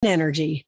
energy.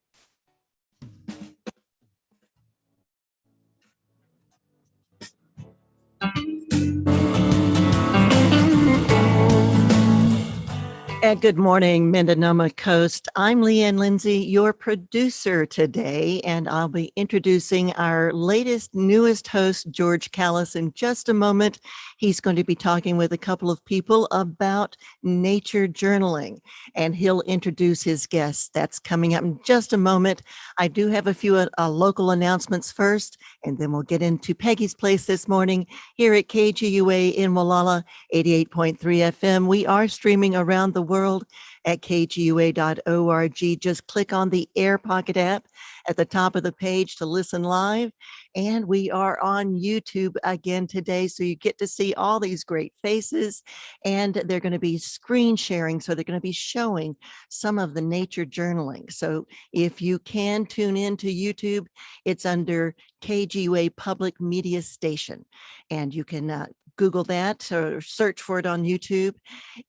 And good morning, Mendonoma Coast. I'm Leanne Lindsay, your producer today, and I'll be introducing our latest, newest host, George Calys, in just a moment. He's going to be talking with a couple of people about nature journaling, and he'll introduce his guests. That's coming up in just a moment. I do have a few local announcements first, and then we'll get into Peggy's Place this morning here at KGUA in Wallala, 88.3 FM. We are streaming around the world at kgua.org. Just click on the Air Pocket app at the top of the page to listen live. And we are on YouTube again today, so you get to see all these great faces, and they're going to be screen sharing, so they're going to be showing some of the nature journaling. So if you can tune in to YouTube, it's under KGUA Public Media Station, and you can Google that or search for it on YouTube.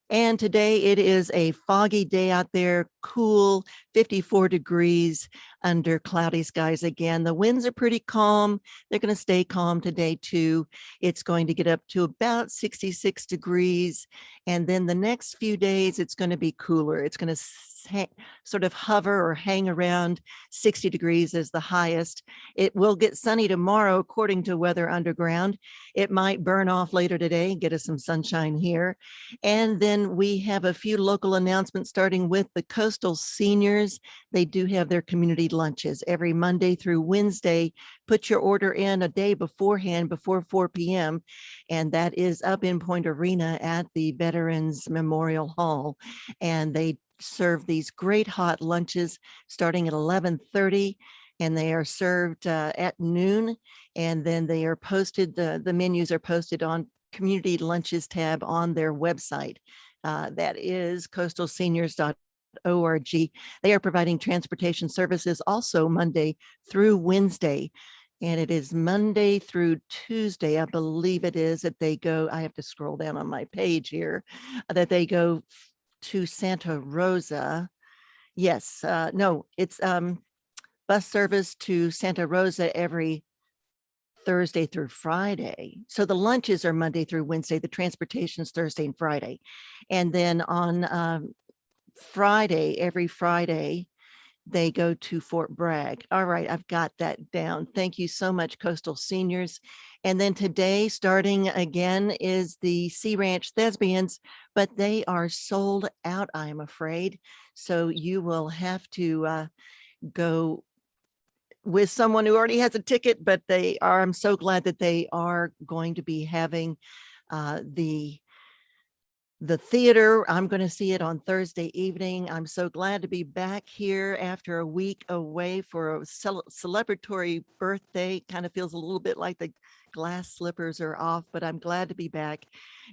And today it is a foggy day out there, cool, 54 degrees under cloudy skies again. The winds are pretty calm. They're going to stay calm today too. It's going to get up to about 66 degrees. And then the next few days, it's going to be cooler. It's going to sort of hover or hang around 60 degrees as the highest. It will get sunny tomorrow, according to Weather Underground. It might burn off later today and get us some sunshine here. And then we have a few local announcements, starting with the Coastal Seniors. They do have their community lunches every Monday through Wednesday. Put your order in a day beforehand, before 4 p.m. And that is up in Point Arena at the Veterans Memorial Hall. And they serve these great hot lunches starting at 11:30. And they are served at noon. And then they are posted, the menus are posted on Community Lunches tab on their website. That is coastalseniors.org. They are providing transportation services also Monday through Wednesday. And it is Monday through Tuesday, I believe it is, that they go, I have to scroll down on my page here, that they go to Santa Rosa. Yes, no, it's bus service to Santa Rosa every Thursday through Friday. So the lunches are Monday through Wednesday, the transportation is Thursday and Friday. And then on Friday, every Friday, they go to Fort Bragg. All right, I've got that down. Thank you so much, Coastal Seniors. And then today, starting again, is the Sea Ranch Thespians, but they are sold out, I am afraid. So you will have to go with someone who already has a ticket, but I'm so glad that they are going to be having the theater. I'm going to see it on Thursday evening. I'm so glad to be back here after a week away for a celebratory birthday. Kind of feels a little bit like the glass slippers are off, but I'm glad to be back,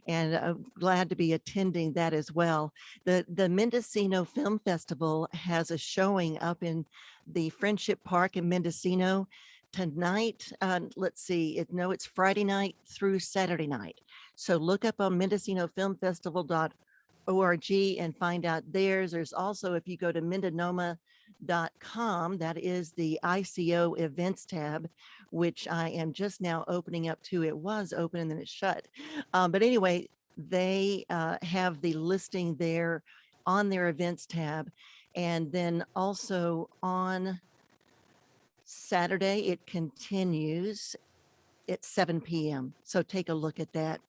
and I'm glad to be attending that as well. The Mendocino Film Festival has a showing up in the Friendship Park in Mendocino tonight. Let's see, it's Friday night through Saturday night. So look up on mendocinofilmfestival.org and find out theirs. There's also, if you go to mendonoma.com, that is the ICO events tab, which I am just now opening up to. It was open and then it shut. But anyway, they have the listing there on their events tab. And then also on Saturday, it continues at 7 p.m. So take a look at that.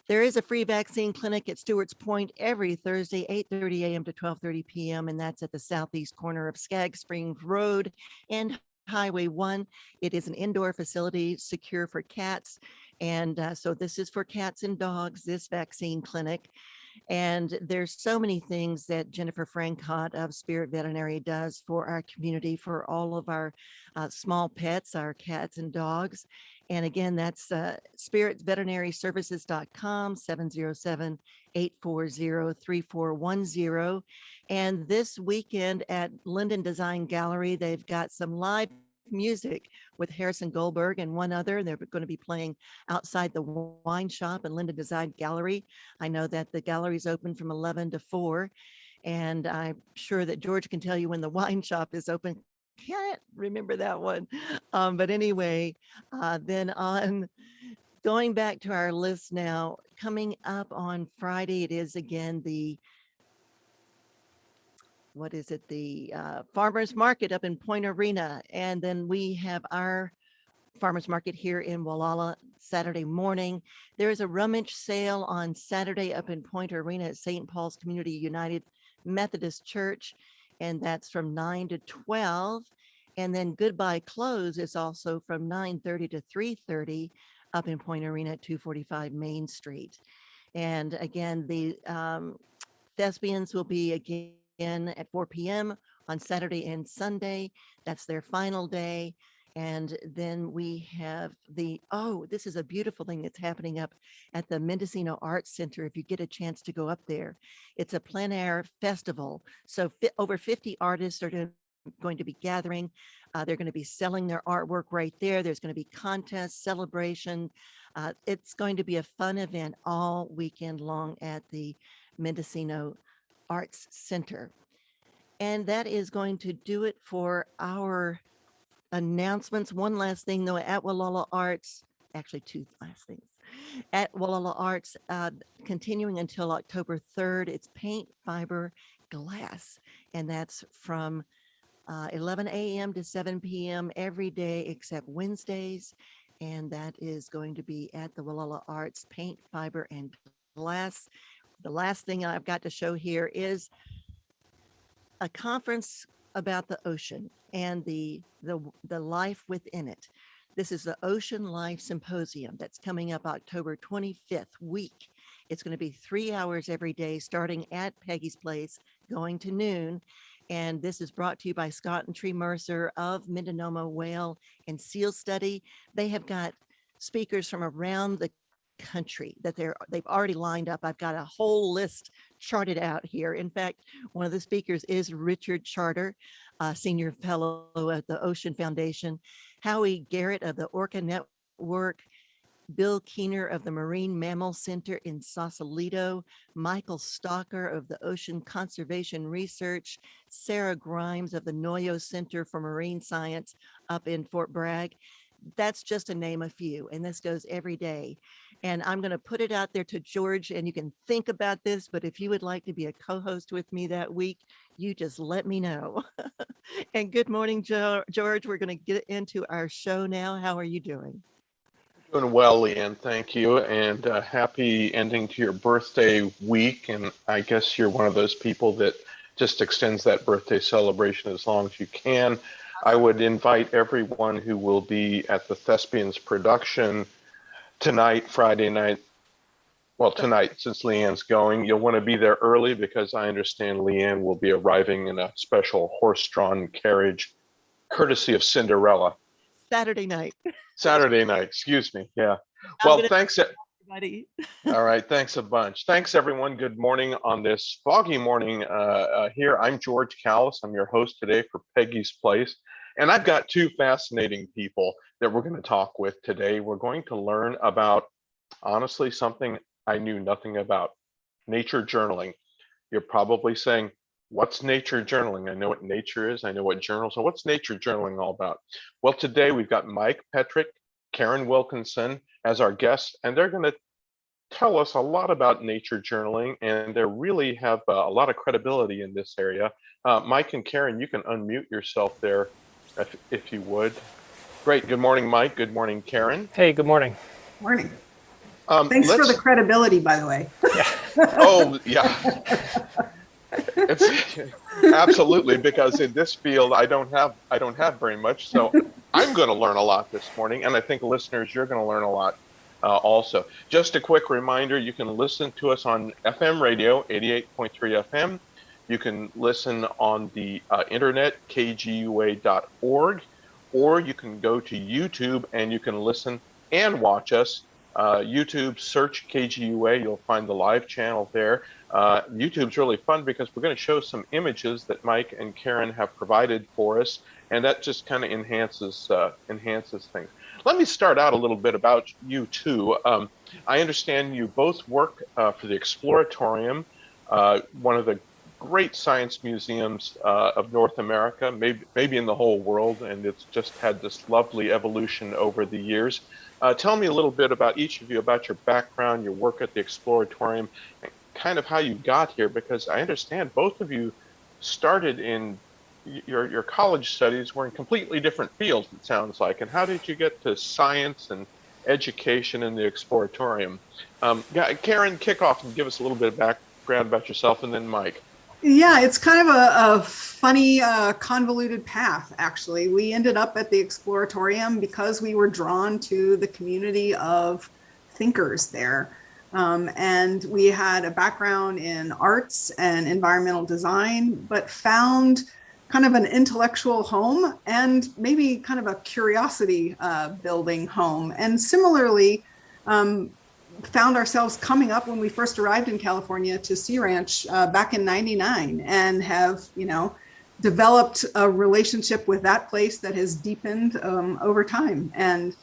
There is a free vaccine clinic at Stewart's Point every Thursday, 8:30 a.m. to 12:30 p.m. And that's at the southeast corner of Skag Springs Road and Highway 1. It is an indoor facility secure for cats. And so this is for cats and dogs, this vaccine clinic. And there's so many things that Jennifer Francott of Spirit Veterinary does for our community, for all of our small pets, our cats and dogs. And again, that's spiritveterinaryservices.com, 707-840-3410. And this weekend at Linden Design Gallery, they've got some live music with Harrison Goldberg and one other. They're going to be playing outside the wine shop and Linden Design Gallery. I know that the gallery is open from 11 to 4. And I'm sure that George can tell you when the wine shop is open. Can't remember that one. But anyway, then on going back to our list now, coming up on Friday, it is again the what is it? The farmers market up in Point Arena. And then we have our farmers market here in Wallala Saturday morning. There is a rummage sale on Saturday up in Point Arena at St. Paul's Community United Methodist Church. And that's from 9 to 12. And then Goodbye Close is also from 9:30 to 3:30 up in Point Arena at 245 Main Street. And again, the Thespians will be again at 4 p.m. on Saturday and Sunday. That's their final day. And then we have this is a beautiful thing that's happening up at the Mendocino Arts Center. If you get a chance to go up there, it's a plein air festival. So over 50 artists are going to be gathering. They're going to be selling their artwork right there. There's going to be contests, celebration. It's going to be a fun event all weekend long at the Mendocino Arts Center. And that is going to do it for our announcements. One last thing though, at Wallala Arts, actually two last things. At Wallala Arts, continuing until October 3rd, it's paint, fiber, glass. And that's from 11 a.m. to 7 p.m. every day except Wednesdays. And that is going to be at the Wallala Arts, paint, fiber, and glass. The last thing I've got to show here is a conference about the ocean and the life within it. This is the Ocean Life Symposium that's coming up October 25th week. It's going to be 3 hours every day, starting at Peggy's Place, going to noon. And this is brought to you by Scott and Tree Mercer of Mendonoma Whale and Seal Study. They have got speakers from around the country that they've already lined up. I've got a whole list charted out here. In fact, one of the speakers is Richard Charter, senior fellow at the Ocean Foundation, Howie Garrett of the Orca Network, Bill Keener of the Marine Mammal Center in Sausalito, Michael Stalker of the Ocean Conservation Research, Sarah Grimes of the Noyo Center for Marine Science up in Fort Bragg. That's just to name a few, and this goes every day. And I'm going to put it out there to George, and you can think about this, but if you would like to be a co-host with me that week, you just let me know. And good morning, George. We're going to get into our show now. How are you doing? Doing well, Leanne, thank you, and happy ending to your birthday week. And I guess you're one of those people that just extends that birthday celebration as long as you can. I would invite everyone who will be at the Thespians production tonight, Friday night. Well, tonight, since Leanne's going, you'll want to be there early because I understand Leanne will be arriving in a special horse-drawn carriage, courtesy of Cinderella. Saturday night. Saturday night, excuse me. Yeah. Well, thanks. Everybody. All right. Thanks a bunch. Thanks, everyone. Good morning on this foggy morning here. I'm George Calys. I'm your host today for Peggy's Place. And I've got two fascinating people that we're going to talk with today. We're going to learn about, honestly, something I knew nothing about, nature journaling. You're probably saying, what's nature journaling? I know what nature is. I know what journals are. What's nature journaling all about? Well, today we've got Mike Petrich, Karen Wilkinson as our guests, and they're going to tell us a lot about nature journaling, and they really have a lot of credibility in this area. Mike and Karen, you can unmute yourself there if you would. Great. Good morning, Mike. Good morning, Karen. Hey, good morning. Morning. Thanks for the credibility, by the way. Yeah. Oh, yeah. It's absolutely, because in this field I don't have very much, so I'm going to learn a lot this morning, and I think listeners, you're going to learn a lot also. Just a quick reminder: you can listen to us on FM radio, 88.3 FM. You can listen on the internet, kgua.org, or you can go to YouTube and you can listen and watch us. YouTube, search KGUA, you'll find the live channel there. YouTube's really fun because we're going to show some images that Mike and Karen have provided for us, and that just kind of enhances things. Let me start out a little bit about you two. I understand you both work for the Exploratorium, one of the great science museums of North America, maybe in the whole world, and it's just had this lovely evolution over the years. Tell me a little bit about each of you, about your background, your work at the Exploratorium, and kind of how you got here, because I understand both of you started in your college studies were in completely different fields, it sounds like. And how did you get to science and education in the Exploratorium? Karen, kick off and give us a little bit of background about yourself, and then Mike. Yeah, it's kind of a funny, convoluted path, actually. We ended up at the Exploratorium because we were drawn to the community of thinkers there. And we had a background in arts and environmental design, but found kind of an intellectual home and maybe kind of a curiosity building home. And similarly, found ourselves coming up when we first arrived in California to Sea Ranch back in '99, and have, developed a relationship with that place that has deepened over time. And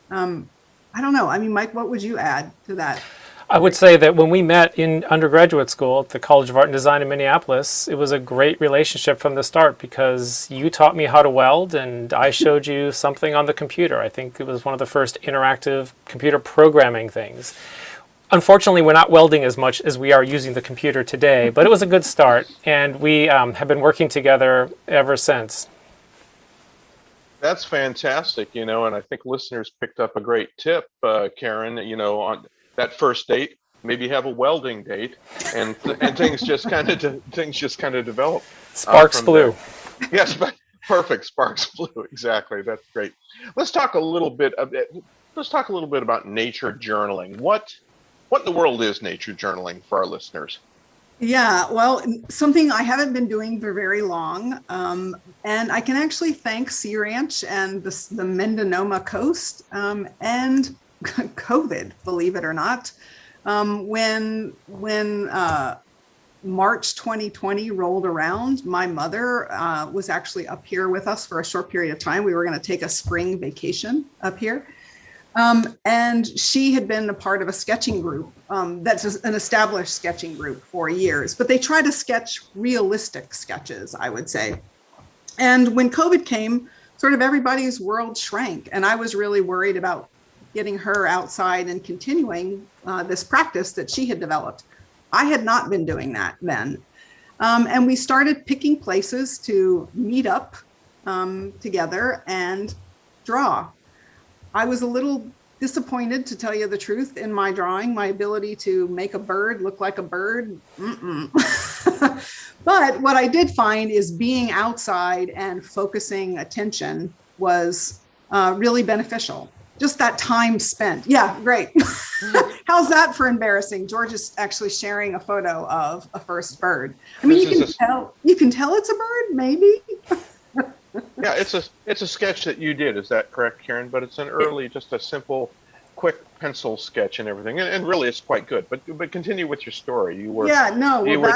I don't know, I mean, Mike, what would you add to that? I would say that when we met in undergraduate school at the College of Art and Design in Minneapolis, it was a great relationship from the start, because you taught me how to weld and I showed you something on the computer. I think it was one of the first interactive computer programming things. Unfortunately, we're not welding as much as we are using the computer today, but it was a good start, and we have been working together ever since. That's fantastic, and I think listeners picked up a great tip, Karen, on that first date, maybe have a welding date, and things just kind of develop. Sparks flew. Yes, perfect. Sparks flew. Exactly. That's great. Let's talk a little bit about nature journaling. What in the world is nature journaling for our listeners? Yeah, well, something I haven't been doing for very long, and I can actually thank Sea Ranch and the Mendonoma coast and COVID, believe it or not. When March 2020 rolled around, my mother was actually up here with us for a short period of time. We were going to take a spring vacation up here. And she had been a part of a sketching group that's an established sketching group for years, but they try to sketch realistic sketches, I would say. And when COVID came, sort of everybody's world shrank. And I was really worried about getting her outside and continuing this practice that she had developed. I had not been doing that then. And we started picking places to meet up together and draw. I was a little disappointed, to tell you the truth, in my drawing, my ability to make a bird look like a bird. But what I did find is being outside and focusing attention was really beneficial. Just that time spent. Yeah, great. How's that for embarrassing? George is actually sharing a photo of a first bird. I mean, you can tell it's a bird, maybe. Yeah, it's a sketch that you did. Is that correct, Karen? But it's just a simple, quick pencil sketch and everything, and really it's quite good. But continue with your story. You were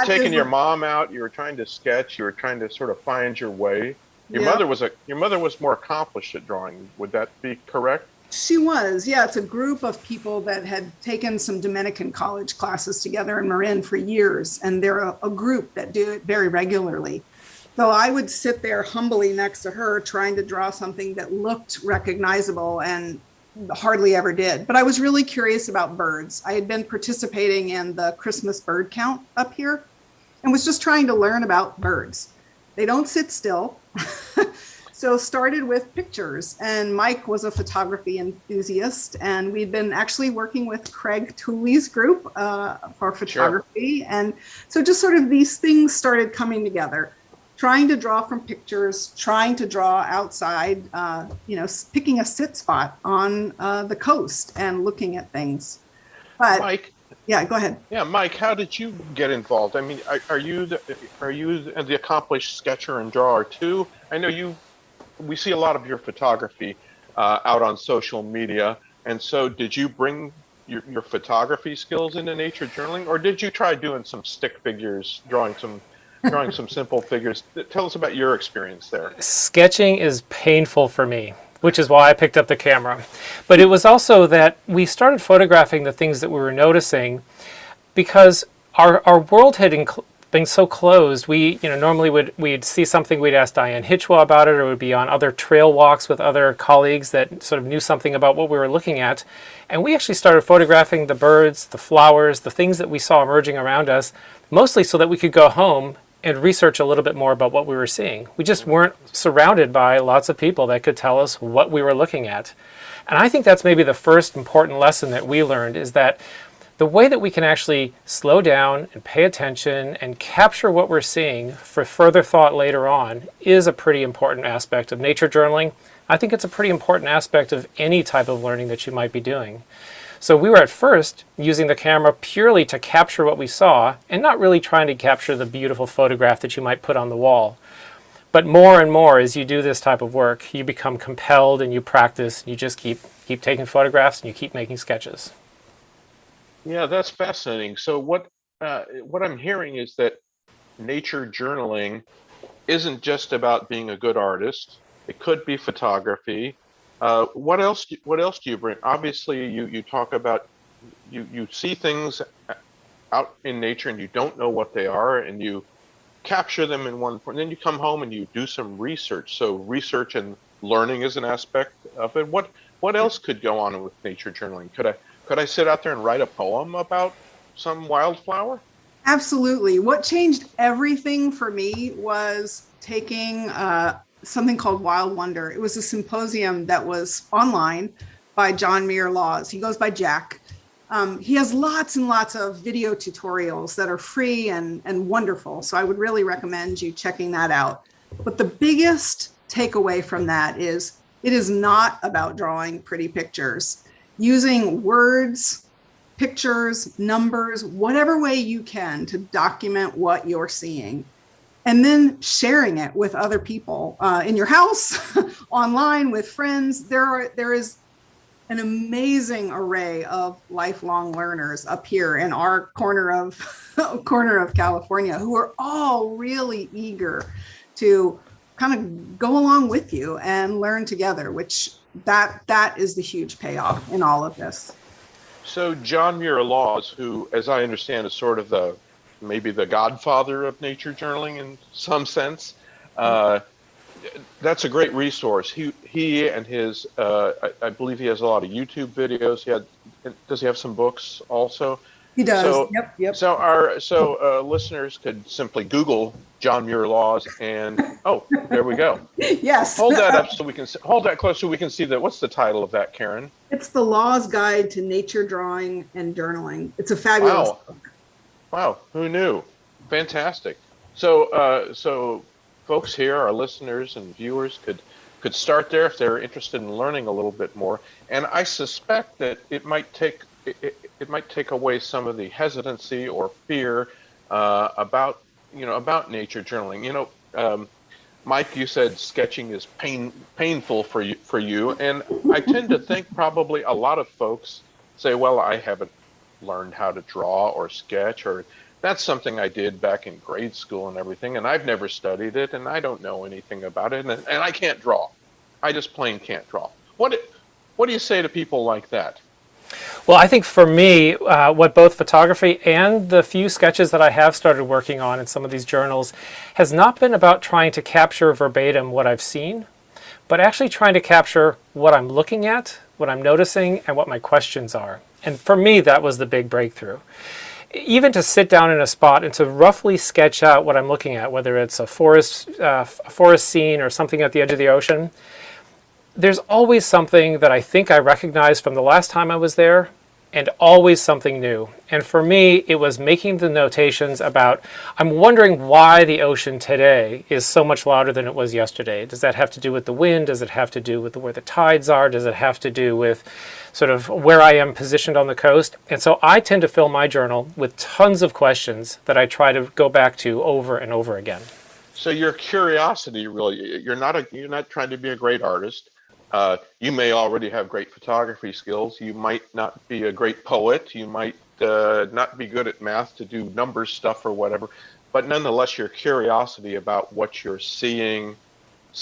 taking your mom out. You were trying to sketch. You were trying to sort of find your way. Your mother was more accomplished at drawing. Would that be correct? She was. Yeah, it's a group of people that had taken some Dominican college classes together in Marin for years, and they're a group that do it very regularly. So I would sit there humbly next to her trying to draw something that looked recognizable, and hardly ever did. But I was really curious about birds. I had been participating in the Christmas bird count up here and was just trying to learn about birds. They don't sit still. So started with pictures, and Mike was a photography enthusiast, and we'd been actually working with Craig Tooley's group for photography. Sure. And so just sort of these things started coming together. Trying to draw from pictures, trying to draw outside, picking a sit spot on the coast and looking at things. But Mike, yeah, go ahead. Yeah, Mike, how did you get involved? I mean, are you the accomplished sketcher and drawer too? I know we see a lot of your photography out on social media, and so did you bring your photography skills into nature journaling, or did you try doing some stick figures, drawing some simple figures? Tell us about your experience there. Sketching is painful for me, which is why I picked up the camera. But it was also that we started photographing the things that we were noticing, because our world had being so closed, we, normally we'd see something, we'd ask Diane Hitchwa about it, or it would be on other trail walks with other colleagues that sort of knew something about what we were looking at. And we actually started photographing the birds, the flowers, the things that we saw emerging around us, mostly so that we could go home and research a little bit more about what we were seeing. We just weren't surrounded by lots of people that could tell us what we were looking at. And I think that's maybe the first important lesson that we learned, is that the way that we can actually slow down and pay attention and capture what we're seeing for further thought later on is a pretty important aspect of nature journaling. I think it's a pretty important aspect of any type of learning that you might be doing. So we were at first using the camera purely to capture what we saw and not really trying to capture the beautiful photograph that you might put on the wall. But more and more, as you do this type of work, you become compelled and you practice. You just keep taking photographs and you keep making sketches. Yeah, that's fascinating. So what I'm hearing is that nature journaling isn't just about being a good artist. It could be photography. What else do you bring? Obviously, you talk about you see things out in nature and you don't know what they are, and you capture them in one point. Then you come home and you do some research. So research and learning is an aspect of it. What else could go on with nature journaling? Could I sit out there and write a poem about some wildflower? Absolutely. What changed everything for me was taking something called Wild Wonder. It was a symposium that was online by John Muir Laws. He goes by Jack. He has lots and lots of video tutorials that are free and wonderful. So I would really recommend you checking that out. But the biggest takeaway from that is it is not about drawing pretty pictures. Using words, pictures, numbers, whatever way you can to document what you're seeing, and then sharing it with other people in your house, online with friends. There is an amazing array of lifelong learners up here in our corner of California who are all really eager to kind of go along with you and learn together, which that is the huge payoff in all of this. So John Muir Laws, who, as I understand, is sort of maybe the godfather of nature journaling in some sense, that's a great resource. He and his, I believe he has a lot of YouTube videos. Does he have some books also? He does. So, Yep. So listeners could simply Google John Muir Laws, and there we go. Yes. Hold that up so we can hold that close so we can see that. What's the title of that, Karen? It's the Laws Guide to Nature Drawing and Journaling. It's a fabulous book. Wow, who knew? Fantastic. So folks here, our listeners and viewers, could start there if they're interested in learning a little bit more. And I suspect that it might take away some of the hesitancy or fear about nature journaling. Mike, you said sketching is painful for you, and I tend to think probably a lot of folks say, well, I haven't learned how to draw or sketch, or that's something I did back in grade school and everything, and I've never studied it, and I don't know anything about it, and I can't draw. I just plain can't draw. What do you say to people like that? Well, I think for me, what both photography and the few sketches that I have started working on in some of these journals has not been about trying to capture verbatim what I've seen, but actually trying to capture what I'm looking at, what I'm noticing, and what my questions are. And for me, that was the big breakthrough. Even to sit down in a spot and to roughly sketch out what I'm looking at, whether it's a forest scene or something at the edge of the ocean, there's always something that I think I recognized from the last time I was there, and always something new. And for me, it was making the notations about, I'm wondering why the ocean today is so much louder than it was yesterday. Does that have to do with the wind? Does it have to do with where the tides are? Does it have to do with sort of where I am positioned on the coast? And so I tend to fill my journal with tons of questions that I try to go back to over and over again. So your curiosity, really, you're not trying to be a great artist. You may already have great photography skills. You might not be a great poet. You might not be good at math to do numbers stuff or whatever. But nonetheless, your curiosity about what you're seeing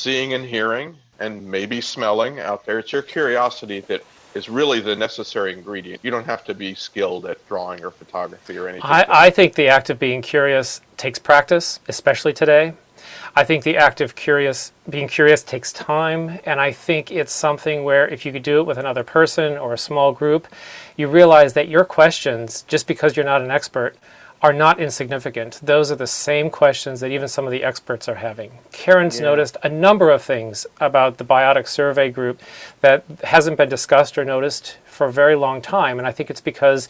and hearing, and maybe smelling out there, it's your curiosity that is really the necessary ingredient. You don't have to be skilled at drawing or photography or anything. I think the act of being curious takes practice, especially today. I think the act of being curious takes time, and I think it's something where if you could do it with another person or a small group, you realize that your questions, just because you're not an expert, are not insignificant. Those are the same questions that even some of the experts are having. Karen's noticed a number of things about the biotic survey group that hasn't been discussed or noticed for a very long time, and I think it's because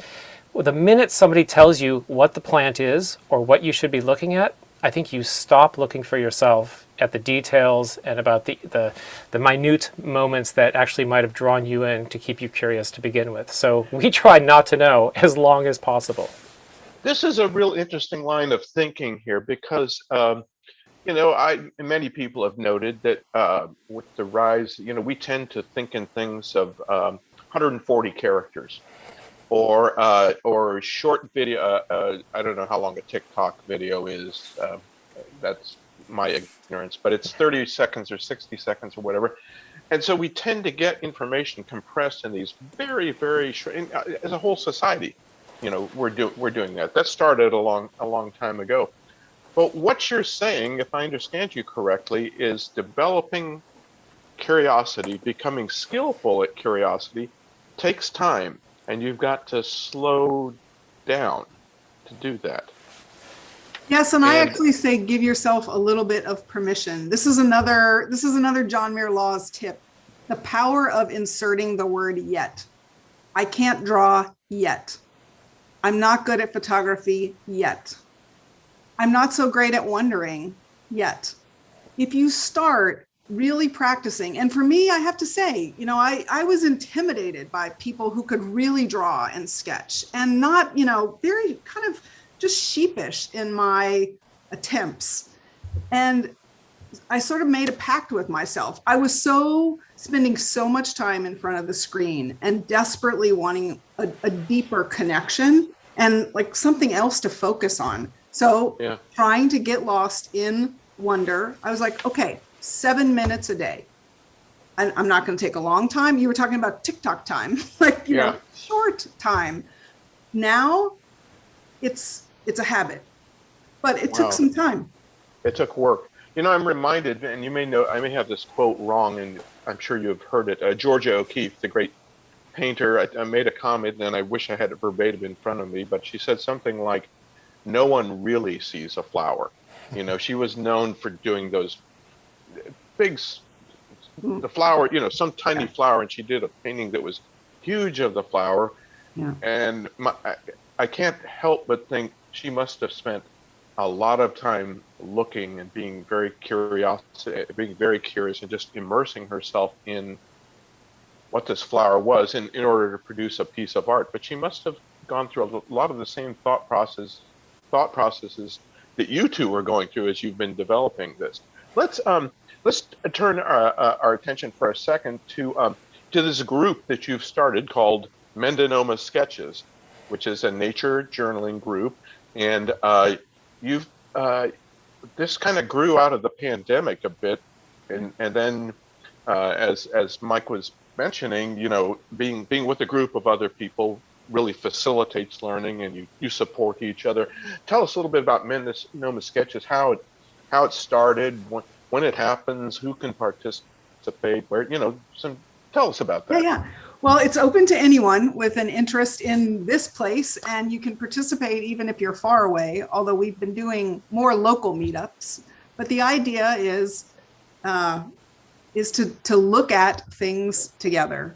the minute somebody tells you what the plant is or what you should be looking at, I think you stop looking for yourself at the details and about the minute moments that actually might have drawn you in to keep you curious to begin with. So we try not to know as long as possible. This is a real interesting line of thinking here because, many people have noted that with the rise, we tend to think in things of 140 characters. Or short video. I don't know how long a TikTok video is. That's my ignorance, but it's 30 seconds or 60 seconds or whatever. And so we tend to get information compressed in these very, very short. As a whole society, we're doing that. That started a long time ago. But what you're saying, if I understand you correctly, is developing curiosity, becoming skillful at curiosity, takes time. And you've got to slow down to do that. Yes, and I actually say give yourself a little bit of permission. This is another John Muir Laws tip. The power of inserting the word yet. I can't draw yet. I'm not good at photography yet. I'm not so great at wondering yet. If you start really practicing. And for me, I have to say, I was intimidated by people who could really draw and sketch and not, very kind of just sheepish in my attempts. And I sort of made a pact with myself. I was spending so much time in front of the screen and desperately wanting a deeper connection and like something else to focus on. So trying to get lost in wonder, I was like, okay, 7 minutes a day. I'm not going to take a long time. You were talking about TikTok time, short time. Now it's a habit, but it took some time. It took work. I'm reminded, and you may know, I may have this quote wrong, and I'm sure you have heard it. Georgia O'Keeffe, the great painter, I made a comment, and I wish I had it verbatim in front of me, but she said something like, "No one really sees a flower." She was known for doing those the flower, some tiny flower, and she did a painting that was huge of the flower. And I can't help but think she must have spent a lot of time looking and being very curious and just immersing herself in what this flower was in order to produce a piece of art. But she must have gone through a lot of the same thought processes that you two are going through as you've been developing this. Let's turn our attention for a second to this group that you've started called Mendonoma Sketches, which is a nature journaling group, and this kind of grew out of the pandemic a bit, and then as Mike was mentioning, being with a group of other people really facilitates learning, and you support each other. Tell us a little bit about Mendonoma Sketches, how it started, when it happens, who can participate, where, tell us about that. Yeah. Well, it's open to anyone with an interest in this place, and you can participate even if you're far away, although we've been doing more local meetups. But the idea is to look at things together.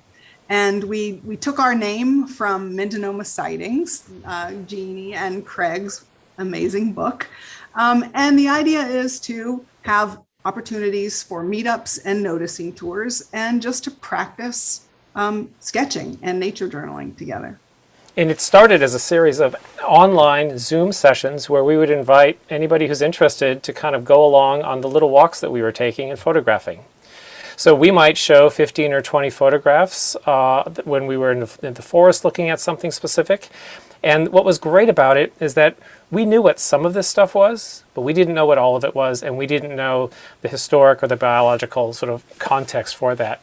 And we took our name from Mendonoma Sightings, Jeannie and Craig's amazing book. And the idea is to have opportunities for meetups and noticing tours, and just to practice sketching and nature journaling together. And it started as a series of online Zoom sessions where we would invite anybody who's interested to kind of go along on the little walks that we were taking and photographing. So we might show 15 or 20 photographs when we were in the forest looking at something specific. And what was great about it is that we knew what some of this stuff was, but we didn't know what all of it was, and we didn't know the historic or the biological sort of context for that.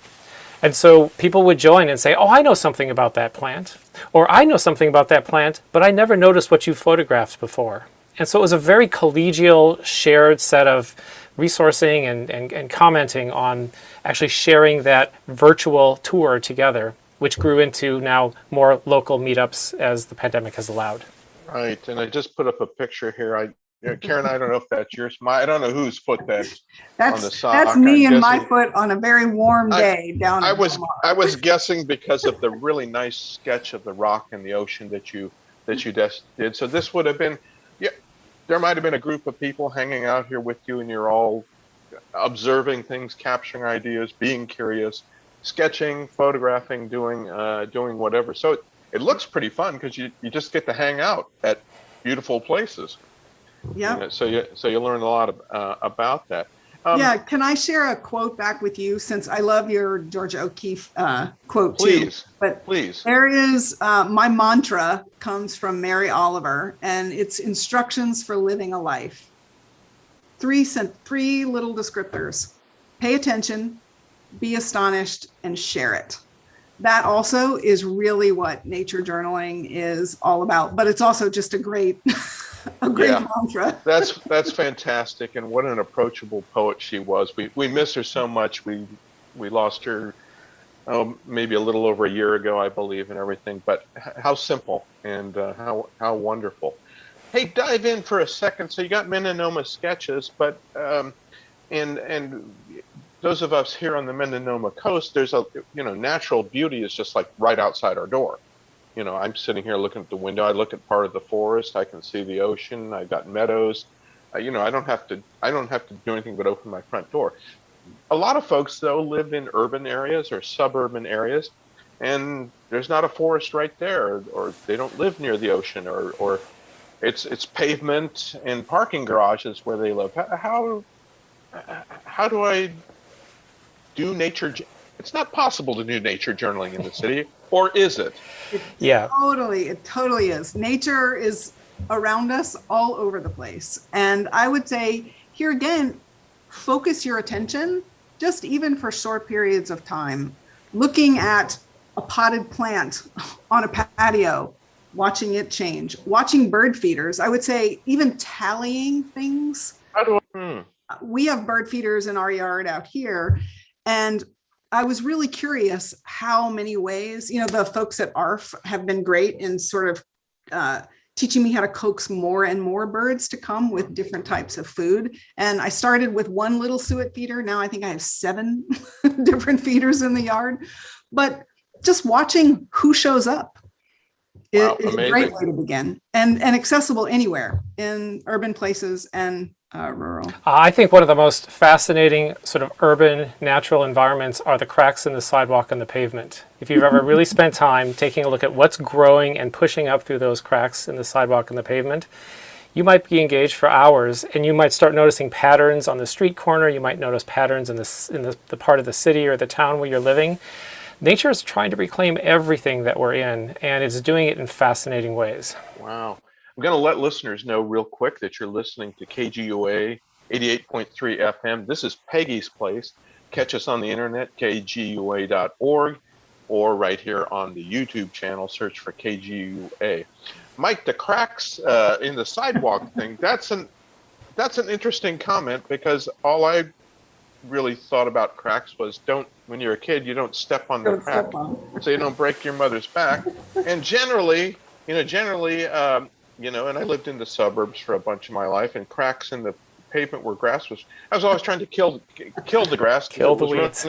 And so people would join and say, oh, I know something about that plant, or I know something about that plant, but I never noticed what you photographed before. And so it was a very collegial, shared set of resourcing and commenting on actually sharing that virtual tour together, which grew into now more local meetups as the pandemic has allowed. Right, and I just put up a picture here. Karen, I don't know if that's yours. I don't know whose foot that's on the sock. That's me I'm and my guessing- foot on a very warm day down in Belmar. I was guessing because of the really nice sketch of the rock and the ocean that you did. So this would have been, yeah, there might have been a group of people hanging out here with you, and you're all observing things, capturing ideas, being curious, sketching, photographing, doing whatever. So it looks pretty fun because you just get to hang out at beautiful places. Yeah. So you learn a lot about that. Yeah. Can I share a quote back with you, since I love your George O'Keeffe quote please, too? But please. There is my mantra comes from Mary Oliver, and it's instructions for living a life. Three little descriptors: pay attention, be astonished, and share it. That also is really what nature journaling is all about. But it's also just a great mantra. That's fantastic, and what an approachable poet she was. We miss her so much. We lost her maybe a little over a year ago, I believe, and everything. But how simple and how wonderful. Hey, dive in for a second. So you got Mendonoma sketches, but and those of us here on the Mendonoma coast, there's natural beauty is just like right outside our door. I'm sitting here looking at the window. I look at part of the forest. I can see the ocean. I've got meadows. I don't have to do anything but open my front door. A lot of folks, though, live in urban areas or suburban areas, and there's not a forest right there, or they don't live near the ocean, or it's pavement and parking garages where they live. How do I do nature? It's not possible to do nature journaling in the city, or is it? Yeah. It totally is. Nature is around us all over the place. And I would say here again, focus your attention, just even for short periods of time, looking at a potted plant on a patio, watching it change, watching bird feeders. I would say even tallying things. We have bird feeders in our yard out here, and I was really curious how many ways, the folks at ARF have been great in sort of teaching me how to coax more and more birds to come with different types of food. And I started with one little suet feeder. Now I think I have 7 different feeders in the yard. But just watching who shows up is a great way to begin, and accessible anywhere in urban places and rural. I think one of the most fascinating sort of urban natural environments are the cracks in the sidewalk and the pavement. If you've ever really spent time taking a look at what's growing and pushing up through those cracks in the sidewalk and the pavement, you might be engaged for hours, and you might start noticing patterns on the street corner. You might notice patterns in the part of the city or the town where you're living. Nature is trying to reclaim everything that we're in, and it's doing it in fascinating ways. Wow. I'm going to let listeners know real quick that you're listening to KGUA 88.3 FM. This is Peggy's Place. Catch us on the internet, kgua.org, or right here on the YouTube channel. Search for KGUA. Mike, the cracks in the sidewalk thing, that's an interesting comment, because all I really thought about cracks was when you're a kid, you don't step on the crack so you don't break your mother's back. And generally, and I lived in the suburbs for a bunch of my life, and cracks in the pavement where grass was, I was always trying to kill the grass, kill the weeds,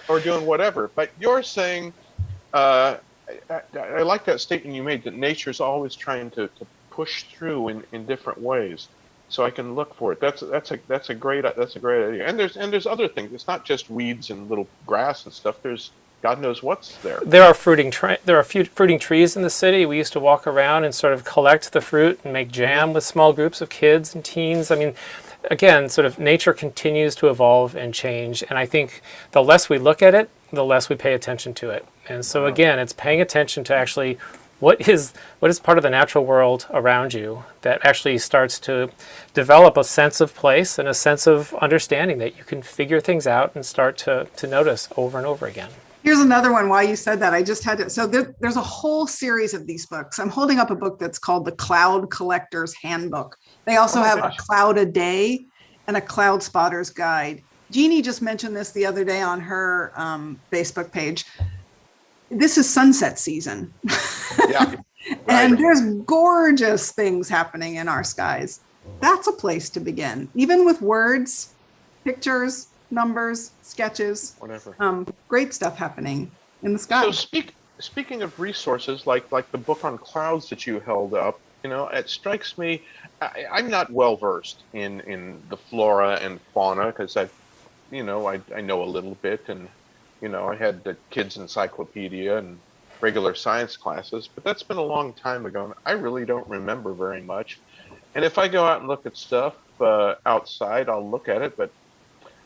or doing whatever. But you're saying, I like that statement you made, that nature's always trying to push through in different ways, so I can look for it. That's a great idea. And there's other things. It's not just weeds and little grass and stuff. There's God knows what's there. There are fruiting trees in the city. We used to walk around and sort of collect the fruit and make jam with small groups of kids and teens. I mean, again, sort of nature continues to evolve and change. And I think the less we look at it, the less we pay attention to it. And so again, it's paying attention to actually what is part of the natural world around you that actually starts to develop a sense of place and a sense of understanding that you can figure things out and start to notice over and over again. Here's another one. While you said that, I just had to. So there's a whole series of these books. I'm holding up a book that's called The Cloud Collector's Handbook. They also have a cloud a day and a cloud spotter's guide. Jeannie just mentioned this the other day on her Facebook page. This is sunset season. Yeah. And Right. there's gorgeous things happening in our skies. That's a place to begin, even with words, pictures, numbers, sketches, Whatever. great stuff happening in the sky. So speaking of resources, like the book on clouds that you held up, it strikes me, I'm not well versed in the flora and fauna because I know a little bit, and I had the kids' encyclopedia and regular science classes, but that's been a long time ago, and I really don't remember very much. And if I go out and look at stuff outside, I'll look at it, but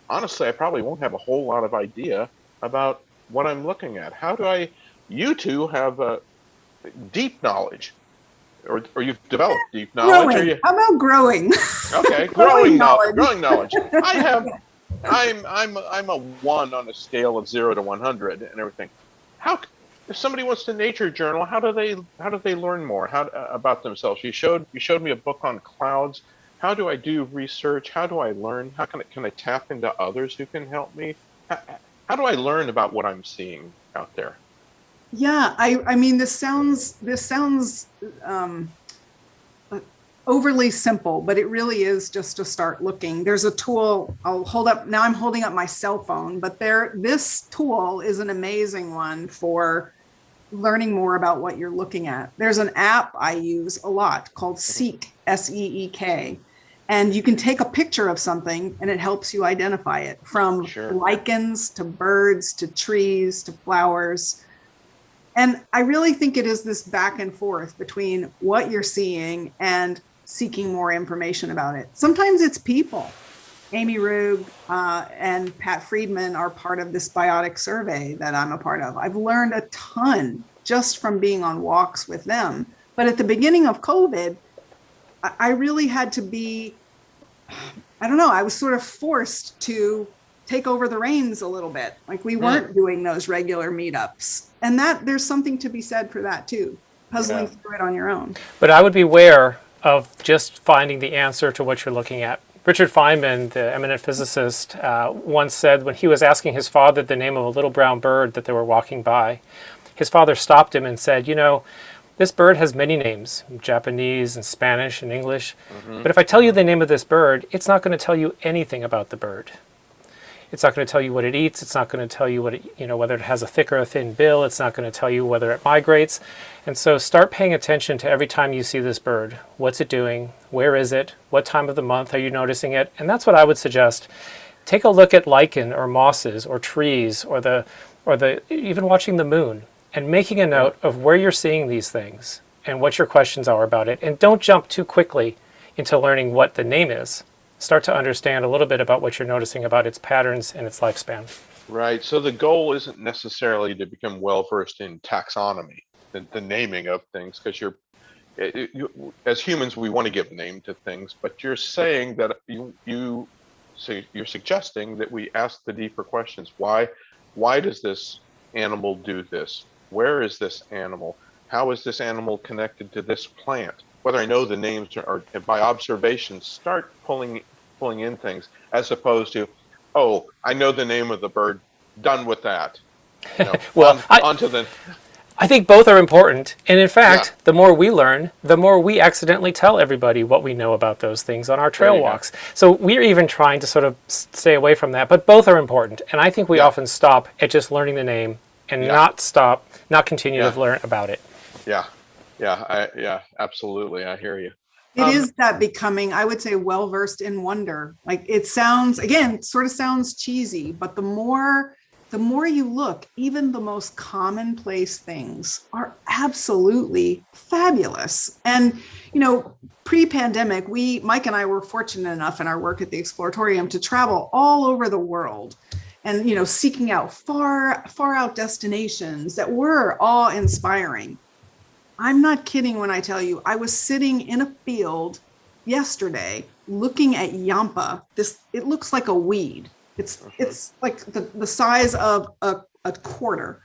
honestly, I probably won't have a whole lot of idea about what I'm looking at. You two have deep knowledge, or you've developed deep knowledge. Growing. How about growing? Okay, Growing knowledge. Growing knowledge. I'm a 1 on a scale of 0 to 100 and everything. If somebody wants to nature journal, how do they learn more about themselves? You showed me a book on clouds. How do I do research? How do I learn? How can I tap into others who can help me? How do I learn about what I'm seeing out there? Yeah, I mean, this sounds overly simple, but it really is just to start looking. There's a tool I'm holding up my cell phone, but this tool is an amazing one for learning more about what you're looking at. There's an app I use a lot called Seek, SEEK. And you can take a picture of something and it helps you identify it, from lichens to birds to trees to flowers. And I really think it is this back and forth between what you're seeing and seeking more information about it. Sometimes it's people. Amy Rugg and Pat Friedman are part of this biotic survey that I'm a part of. I've learned a ton just from being on walks with them. But at the beginning of COVID, I really had to be, I was sort of forced to take over the reins a little bit. Like, we weren't doing those regular meetups. And there's something to be said for that too, puzzling through it on your own. But I would beware of just finding the answer to what you're looking at. Richard Feynman, the eminent physicist, once said when he was asking his father the name of a little brown bird that they were walking by, his father stopped him and said, this bird has many names, Japanese and Spanish and English. Mm-hmm. But if I tell you the name of this bird, it's not going to tell you anything about the bird. It's not going to tell you what it eats. It's not going to tell you whether it has a thick or a thin bill. It's not going to tell you whether it migrates. And so start paying attention to every time you see this bird. What's it doing? Where is it? What time of the month are you noticing it? And that's what I would suggest. Take a look at lichen or mosses or trees or the even watching the moon and making a note of where you're seeing these things and what your questions are about it. And don't jump too quickly into learning what the name is. Start to understand a little bit about what you're noticing about its patterns and its lifespan. Right. So the goal isn't necessarily to become well-versed in taxonomy, the naming of things, because as humans, we want to give a name to things, but you're saying that you're suggesting that we ask the deeper questions. Why does this animal do this? Where is this animal? How is this animal connected to this plant? Whether I know the names or by observation, start pulling in things, as opposed to, I know the name of the bird, done with that. Well, I think both are important. And in fact, the more we learn, the more we accidentally tell everybody what we know about those things on our trail walks. So we're even trying to sort of stay away from that, but both are important. And I think we often stop at just learning the name and not continue to learn about it. Yeah, absolutely. I hear you. It is that becoming, I would say, well-versed in wonder. Like, it sounds, again, sort of sounds cheesy, but the more you look, even the most commonplace things are absolutely fabulous. And, pre-pandemic, Mike and I were fortunate enough in our work at the Exploratorium to travel all over the world and, seeking out far out destinations that were awe-inspiring. I'm not kidding when I tell you, I was sitting in a field yesterday looking at yampa. It looks like a weed. It's like the size of a quarter.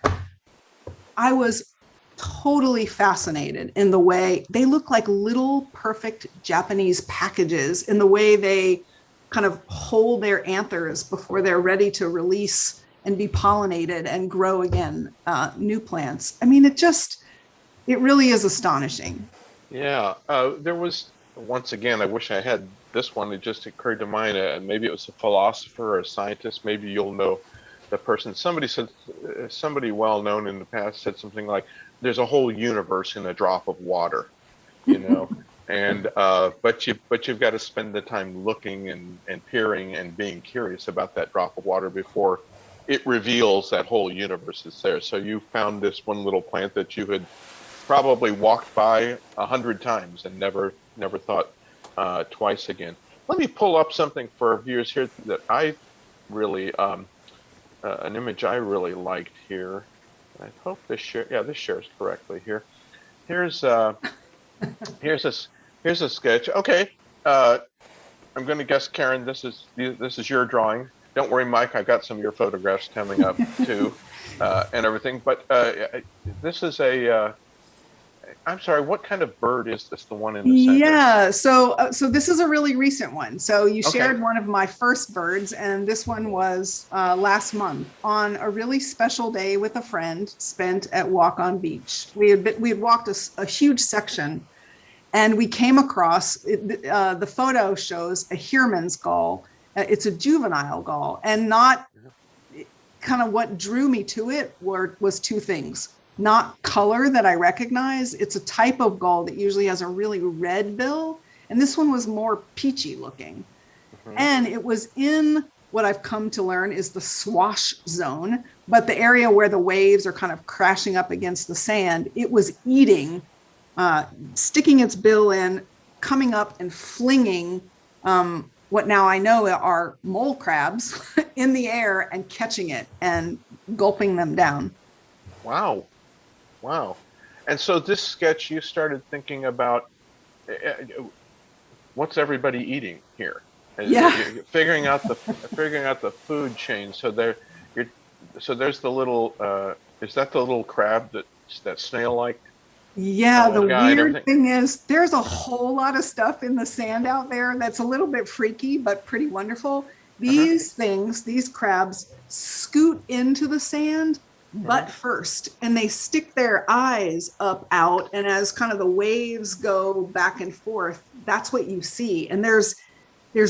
I was totally fascinated in the way they look like little perfect Japanese packages, in the way they kind of hold their anthers before they're ready to release and be pollinated and grow again, new plants. I mean, it really is astonishing. Yeah, there was, once again, I wish I had this one. It just occurred to mind, and maybe it was a philosopher or a scientist. Maybe you'll know the person. Somebody said, somebody well known in the past said something like, "There's a whole universe in a drop of water," you know. And but you've got to spend the time looking and peering and being curious about that drop of water before it reveals that whole universe is there. So you found this one little plant that you had probably walked by 100 times and never thought twice again. Let me pull up something for our viewers here that I really, an image I really liked here. I hope this shares correctly here. Here's a sketch. Okay, I'm going to guess, Karen, this is your drawing. Don't worry, Mike, I've got some of your photographs coming up too, and everything. But this is I'm sorry, what kind of bird is this, the one in the center? Yeah, so this is a really recent one. So you shared one of my first birds, and this one was last month on a really special day with a friend spent at Walk on Beach. We had walked a huge section, and we came across, the photo shows a Heermann's gull. It's a juvenile gull, and not kind of what drew me to it was two things. Not color that I recognize. It's a type of gull that usually has a really red bill, and this one was more peachy looking. And it was in what I've come to learn is the swash zone, but the area where the waves are kind of crashing up against the sand. It was eating, sticking its bill in, coming up and flinging what now I know are mole crabs in the air and catching it and gulping them down. Wow. And so this sketch, you started thinking about what's everybody eating here? Yeah. Figuring out the food chain. So there's the little, is that the little crab that snail-like? Yeah, the weird thing is there's a whole lot of stuff in the sand out there that's a little bit freaky, but pretty wonderful. These things, these crabs, scoot into the sand butt first, and they stick their eyes out, and as kind of the waves go back and forth, that's what you see. And there's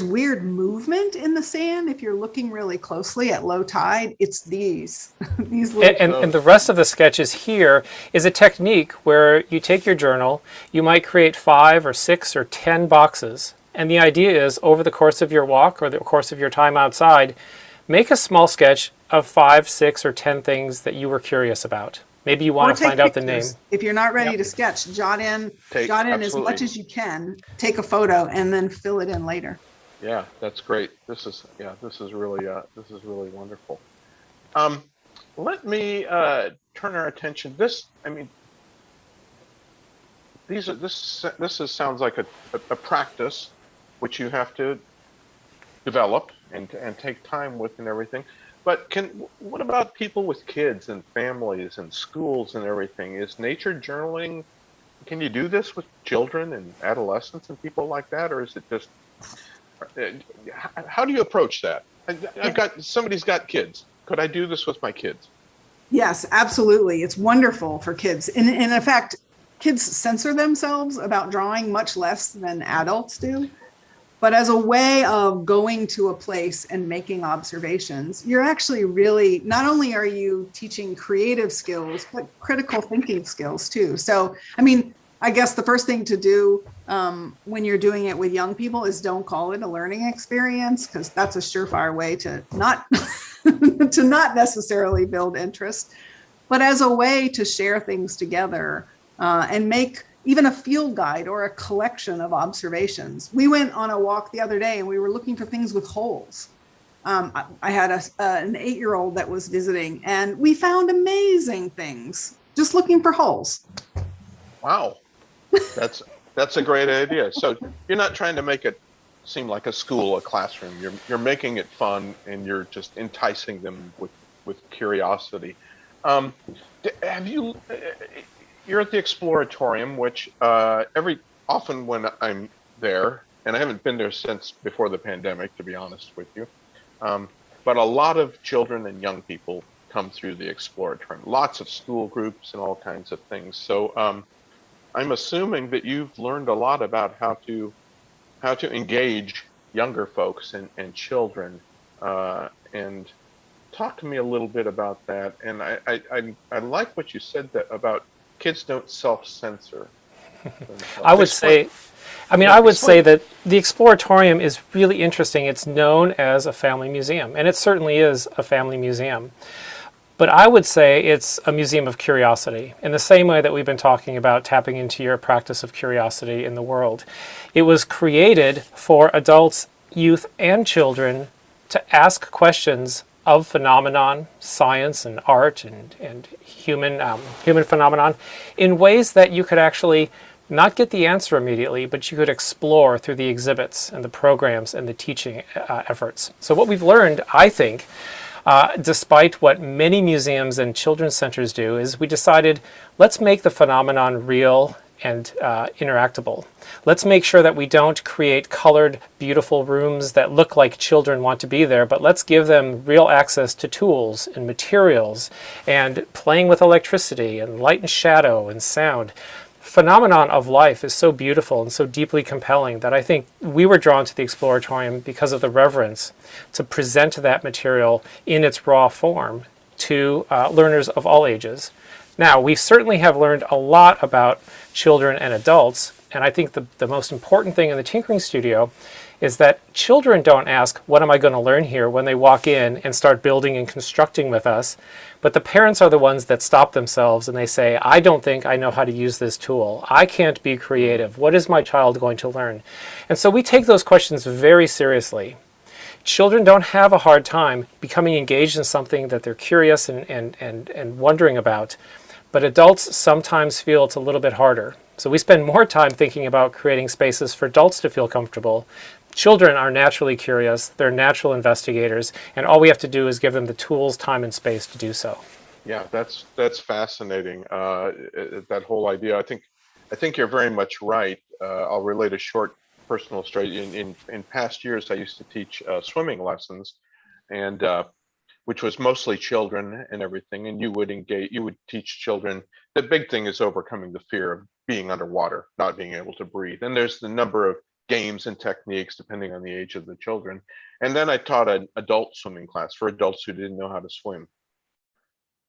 weird movement in the sand if you're looking really closely at low tide. It's these little and the rest of the sketches here is a technique where you take your journal, you might create 5 or 6 or 10 boxes, and the idea is over the course of your walk or the course of your time outside, make a small sketch of 5, 6, or 10 things that you were curious about. Maybe you want to find out the name. If you're not ready to sketch, jot in as much as you can, take a photo, and then fill it in later. Yeah, that's great. This is really wonderful. Let me turn our attention. This sounds like a practice which you have to develop and take time with and everything. But what about people with kids and families and schools and everything? Is nature journaling, can you do this with children and adolescents and people like that? Or is it just, how do you approach that? Somebody's got kids. Could I do this with my kids? Yes, absolutely. It's wonderful for kids. And in fact, kids censor themselves about drawing much less than adults do. But as a way of going to a place and making observations, you're actually really, not only are you teaching creative skills, but critical thinking skills too. So, I guess the first thing to do when you're doing it with young people is don't call it a learning experience, because that's a surefire way to not to not necessarily build interest, but as a way to share things together and make even a field guide or a collection of observations. We went on a walk the other day and we were looking for things with holes. I had an 8-year-old that was visiting, and we found amazing things just looking for holes. Wow, that's a great idea. So you're not trying to make it seem like a school, a classroom. You're making it fun, and you're just enticing them with curiosity. Um, have you? You're at the Exploratorium, which often when I'm there, and I haven't been there since before the pandemic, to be honest with you. But a lot of children and young people come through the Exploratorium. Lots of school groups and all kinds of things. So I'm assuming that you've learned a lot about how to engage younger folks and children. And talk to me a little bit about that. And I like what you said about kids don't self-censor themselves. I would say, that the Exploratorium is really interesting. It's known as a family museum, and it certainly is a family museum. But I would say it's a museum of curiosity, in the same way that we've been talking about tapping into your practice of curiosity in the world. It was created for adults, youth, and children to ask questions of phenomenon, science and art and human phenomenon in ways that you could actually not get the answer immediately, but you could explore through the exhibits and the programs and the teaching efforts. So what we've learned, I think, despite what many museums and children's centers do, is we decided, let's make the phenomenon real and interactable. Let's make sure that we don't create colored, beautiful rooms that look like children want to be there, but let's give them real access to tools and materials and playing with electricity and light and shadow and sound. Phenomenon of life is so beautiful and so deeply compelling that I think we were drawn to the Exploratorium because of the reverence to present that material in its raw form to learners of all ages. Now, we certainly have learned a lot about children and adults, and I think the most important thing in the Tinkering Studio is that children don't ask, what am I going to learn here, when they walk in and start building and constructing with us, but the parents are the ones that stop themselves and they say, I don't think I know how to use this tool. I can't be creative. What is my child going to learn? And so we take those questions very seriously. Children don't have a hard time becoming engaged in something that they're curious and wondering about, but adults sometimes feel it's a little bit harder. So we spend more time thinking about creating spaces for adults to feel comfortable. Children are naturally curious, they're natural investigators, and all we have to do is give them the tools, time, and space to do so. Yeah, that's fascinating. That whole idea. I think you're very much right. I'll relate a short personal story. In past years, I used to teach swimming lessons, and which was mostly children and everything. And you would teach children. The big thing is overcoming the fear of being underwater, not being able to breathe. And there's the number of games and techniques depending on the age of the children. And then I taught an adult swimming class for adults who didn't know how to swim.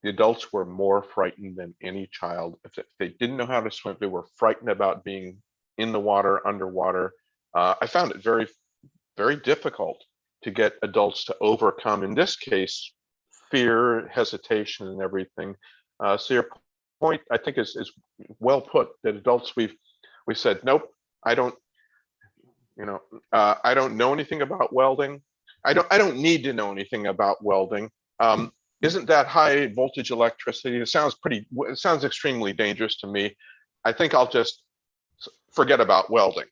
The adults were more frightened than any child. If they didn't know how to swim, they were frightened about being in the water, underwater. I found it very, very difficult to get adults to overcome, in this case, fear, hesitation, and everything. So your point, I think, is well put. That adults, we said, nope, I don't know anything about welding. I don't need to know anything about welding. Isn't that high voltage electricity? It sounds extremely dangerous to me. I think I'll just forget about welding.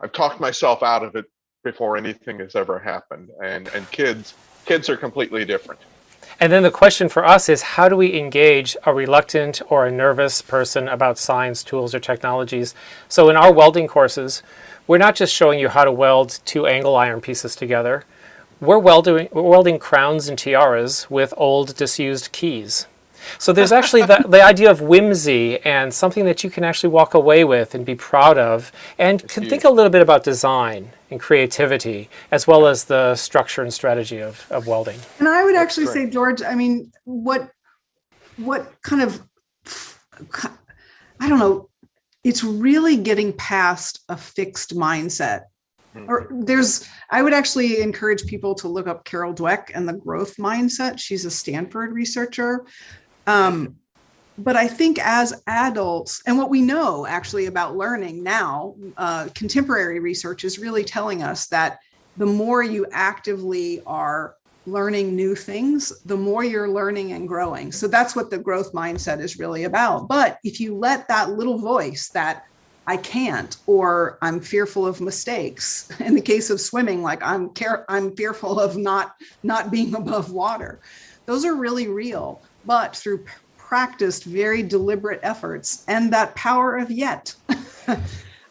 I've talked myself out of it before anything has ever happened. And kids are completely different. And then the question for us is, how do we engage a reluctant or a nervous person about science, tools, or technologies? So in our welding courses, we're not just showing you how to weld two angle iron pieces together. We're welding crowns and tiaras with old, disused keys. So there's actually the idea of whimsy and something that you can actually walk away with and be proud of, and can think a little bit about design and creativity, as well as the structure and strategy of welding. And I would actually say, George, I mean, what kind of, I don't know, it's really getting past a fixed mindset. Or I would actually encourage people to look up Carol Dweck and the growth mindset. She's a Stanford researcher. But I think as adults, and what we know actually about learning now, contemporary research is really telling us that the more you actively are learning new things, the more you're learning and growing. So that's what the growth mindset is really about. But if you let that little voice that I can't, or I'm fearful of mistakes, in the case of swimming, like I'm fearful of not being above water, those are really real. But through practiced, very deliberate efforts and that power of yet,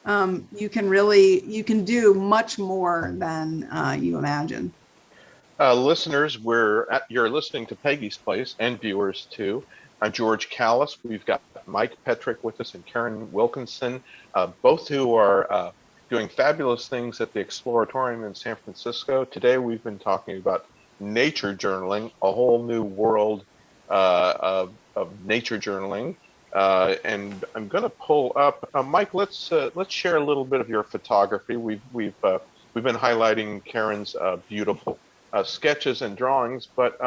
you can do much more than you imagine. Listeners, you're listening to Peggy's Place, and viewers too. I'm George Calys. We've got Mike Petrich with us and Karen Wilkinson, both who are doing fabulous things at the Exploratorium in San Francisco. Today we've been talking about nature journaling, a whole new world of nature journaling. And I'm going to pull up, Mike. Let's share a little bit of your photography. We've been highlighting Karen's beautiful sketches and drawings, but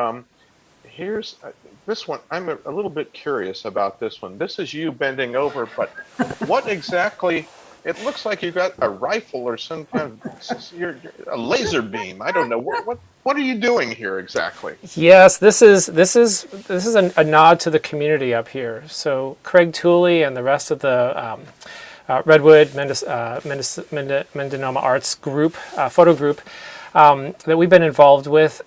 here's this one. I'm a little bit curious about this one. This is you bending over, but what exactly? It looks like you got a rifle or some kind of a laser beam. I don't know what are you doing here exactly? Yes, this is a nod to the community up here. So Craig Tooley and the rest of the Redwood Mendonoma Arts group, photo group that we've been involved with,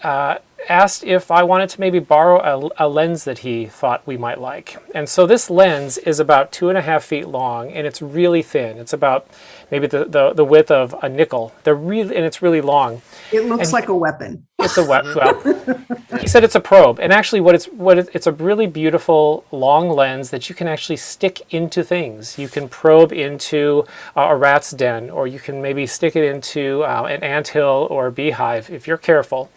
asked if I wanted to maybe borrow a lens that he thought we might like. And so this lens is about 2.5 feet long, and it's really thin. It's about maybe the width of a nickel. And it's really long. It looks like a weapon. It's a weapon. Well, he said it's a probe, and actually, it's a really beautiful long lens that you can actually stick into things. You can probe into a rat's den, or you can maybe stick it into an anthill or a beehive if you're careful.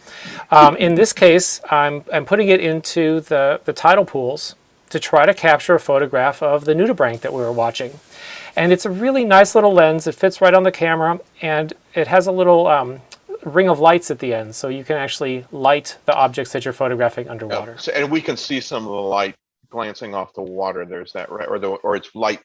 In this case, I'm putting it into the tidal pools to try to capture a photograph of the nudibranch that we were watching. And it's a really nice little lens. It fits right on the camera, and it has a little ring of lights at the end, so you can actually light the objects that you're photographing underwater. So, and we can see some of the light glancing off the water. There's that, right? Or it's light.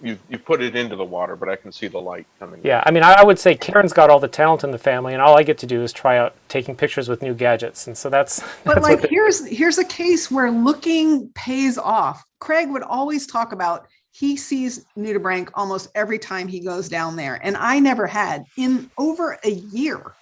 You put it into the water, but I can see the light coming. Yeah, I mean, I would say Karen's got all the talent in the family, and all I get to do is try out taking pictures with new gadgets, and so that's. But like, here's a case where looking pays off. Craig would always talk about he sees nudibranch almost every time he goes down there, and I never had in over a year.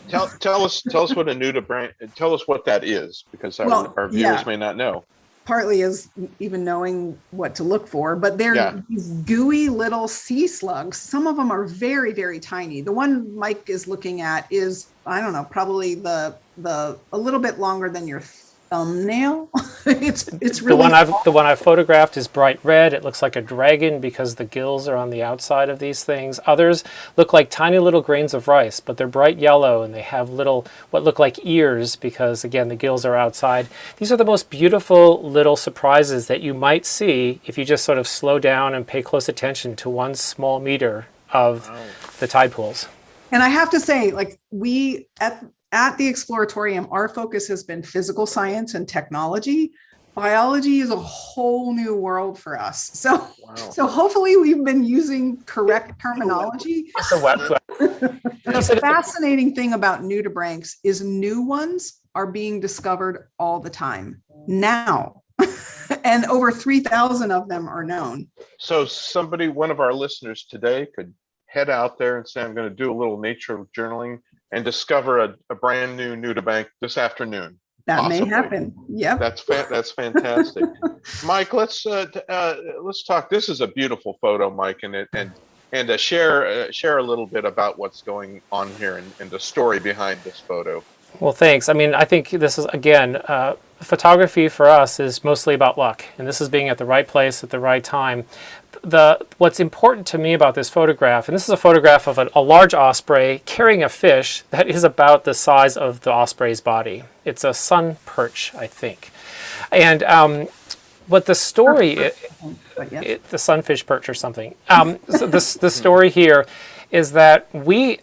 Tell us what a nudibranch. Tell us what that is, because our viewers may not know. Partly is even knowing what to look for, but they're these gooey little sea slugs. Some of them are very, very tiny. The one Mike is looking at is, I don't know, probably the a little bit longer than your thumbnail. it's really the one I've photographed is bright red. It looks like a dragon because the gills are on the outside of these things. Others look like tiny little grains of rice, but they're bright yellow and they have what look like ears because, again, the gills are outside. These are the most beautiful little surprises that you might see if you just sort of slow down and pay close attention to one small meter of the tide pools. And I have to say, like, we at the Exploratorium, our focus has been physical science and technology. Biology is a whole new world for us. So, so hopefully we've been using correct terminology. It's a web. The fascinating thing about nudibranchs is new ones are being discovered all the time now. And over 3,000 of them are known. So one of our listeners today could head out there and say, I'm going to do a little nature journaling and discover a brand new nudibranch this afternoon. That possibly. May happen. Yep. That's fantastic. Mike, let's talk. This is a beautiful photo, Mike, and share a little bit about what's going on here and the story behind this photo. Well, thanks. I mean, I think this is, again, photography for us is mostly about luck, and this is being at the right place at the right time. What's important to me about this photograph, and this is a photograph of a large osprey carrying a fish that is about the size of the osprey's body. It's a sun perch, I think. And what the story, the sunfish perch or something. So the story here is that we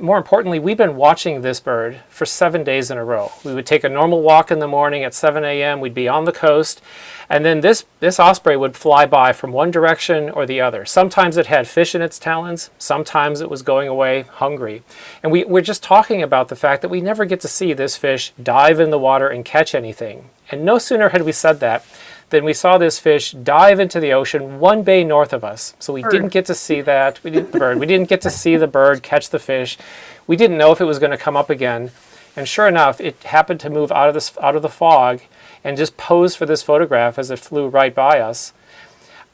more importantly, we've been watching this bird for 7 days in a row. We would take a normal walk in the morning at 7 a.m. We'd be on the coast, and then this osprey would fly by from one direction or the other. Sometimes it had fish in its talons. Sometimes it was going away hungry. And we're just talking about the fact that we never get to see this fish dive in the water and catch anything. And no sooner had we said that than we saw this fish dive into the ocean 1 bay north of us. So we didn't get to see that. We didn't get to see the bird catch the fish. We didn't know if it was going to come up again. And sure enough, it happened to move out of the fog and just pose for this photograph as it flew right by us.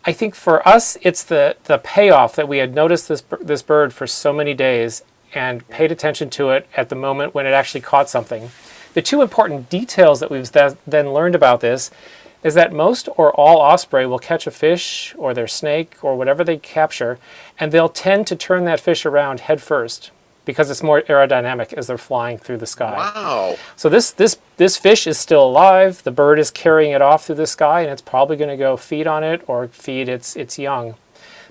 I think for us, it's the payoff that we had noticed this bird for so many days and paid attention to it at the moment when it actually caught something. The two important details that we've then learned about this is that most or all osprey will catch a fish or their snake or whatever they capture, and they'll tend to turn that fish around head first because it's more aerodynamic as they're flying through the sky. Wow. So this fish is still alive. The bird is carrying it off through the sky, and it's probably going to go feed on it or feed its young.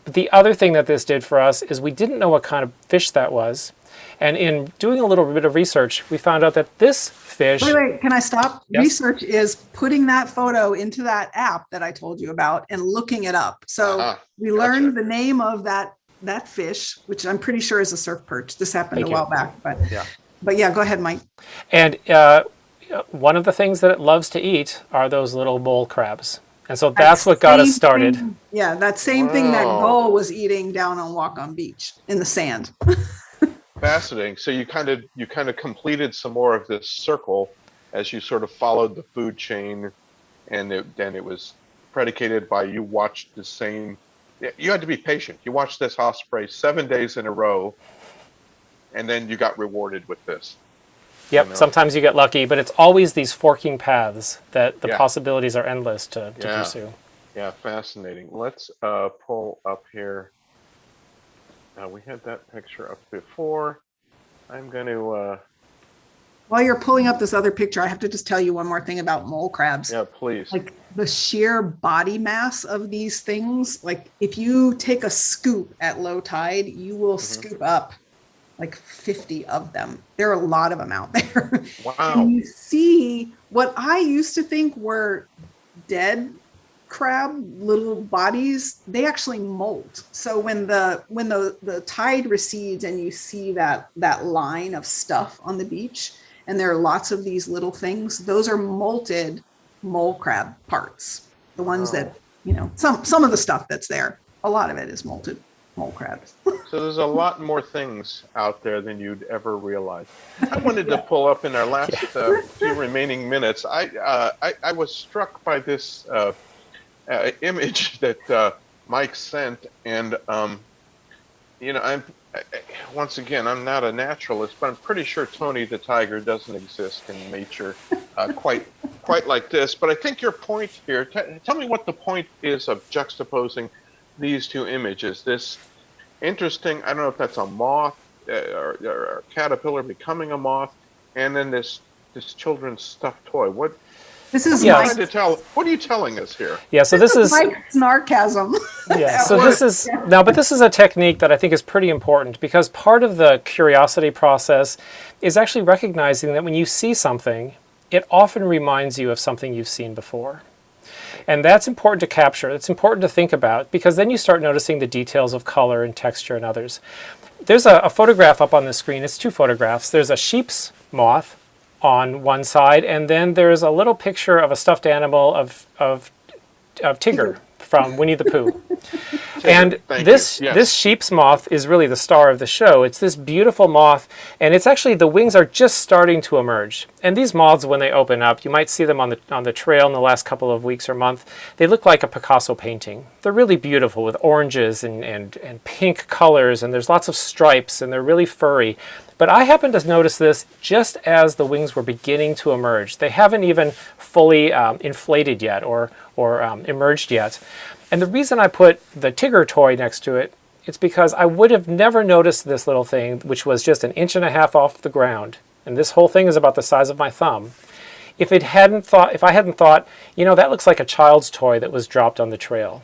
But the other thing that this did for us is we didn't know what kind of fish that was. And in doing a little bit of research, we found out that this fish... Wait, can I stop? Yes. Research is putting that photo into that app that I told you about and looking it up. So we learned the name of that fish, which I'm pretty sure is a surf perch. This happened a while back. But yeah, go ahead, Mike. And one of the things that it loves to eat are those little mole crabs. And so that's what got us started. Yeah, that same thing that gull was eating down on Waukon Beach in the sand. Fascinating. So you kind of completed some more of this circle as you sort of followed the food chain, and then it was predicated by you watched the same. You had to be patient. You watched this osprey 7 days in a row, and then you got rewarded with this. Yep. You know? Sometimes you get lucky, but it's always these forking paths that the possibilities are endless to pursue. Yeah, fascinating. Let's pull up here. We had that picture up before. I'm going to... While you're pulling up this other picture, I have to just tell you one more thing about mole crabs. Yeah, please. Like the sheer body mass of these things, like if you take a scoop at low tide, you will scoop up like 50 of them. There are a lot of them out there. Wow. And you see what I used to think were dead crab little bodies, they actually molt. So when the tide recedes and you see that line of stuff on the beach, and there are lots of these little things, those are molted mole crab parts. The ones that, some of the stuff that's there, a lot of it is molted mole crabs. So there's a lot more things out there than you'd ever realize. I wanted to pull up in our last few remaining minutes. I was struck by this image that Mike sent, and once again, I'm not a naturalist, but I'm pretty sure Tony the tiger doesn't exist in nature quite like this. But I think your point here, tell me what the point is of juxtaposing these two images. This interesting, I don't know if that's a moth or a caterpillar becoming a moth, and then this children's stuffed toy. What? This is what are you telling us here? Yeah, so this is Mike's sarcasm. Yeah, so this is but this is a technique that I think is pretty important, because part of the curiosity process is actually recognizing that when you see something, it often reminds you of something you've seen before. And that's important to capture. It's important to think about, because then you start noticing the details of color and texture and others. There's a photograph up on the screen. It's two photographs. There's a sheep's moth on one side, and then there's a little picture of a stuffed animal of Tigger from Winnie the Pooh. And this sheep's moth is really the star of the show. It's this beautiful moth, and it's actually, the wings are just starting to emerge. And these moths, when they open up, you might see them on the trail in the last couple of weeks or month. They look like a Picasso painting. They're really beautiful with oranges and pink colors, and there's lots of stripes, and they're really furry. But I happened to notice this just as the wings were beginning to emerge. They haven't even fully inflated yet or emerged yet. And the reason I put the Tigger toy next to it, it's because I would have never noticed this little thing, which was just 1.5 inches off the ground. And this whole thing is about the size of my thumb. If I hadn't thought, that looks like a child's toy that was dropped on the trail.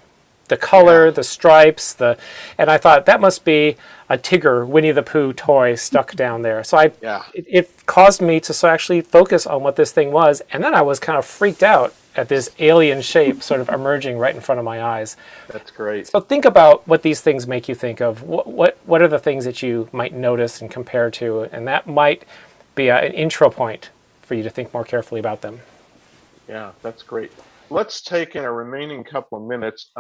the color, the stripes, and I thought that must be a Tigger, Winnie the Pooh toy stuck down there. So it caused me to actually focus on what this thing was, and then I was kind of freaked out at this alien shape sort of emerging right in front of my eyes. That's great. So think about what these things make you think of. What are the things that you might notice and compare to, and that might be an intro point for you to think more carefully about them. Yeah, that's great. Let's take in a remaining couple of minutes.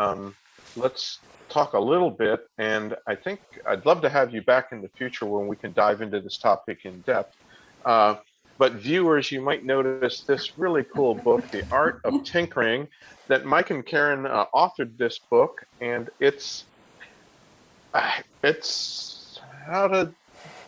Let's talk a little bit, and I think I'd love to have you back in the future when we can dive into this topic in depth. But viewers, you might notice this really cool book, The Art of Tinkering, that Mike and Karen authored this book, and it's how to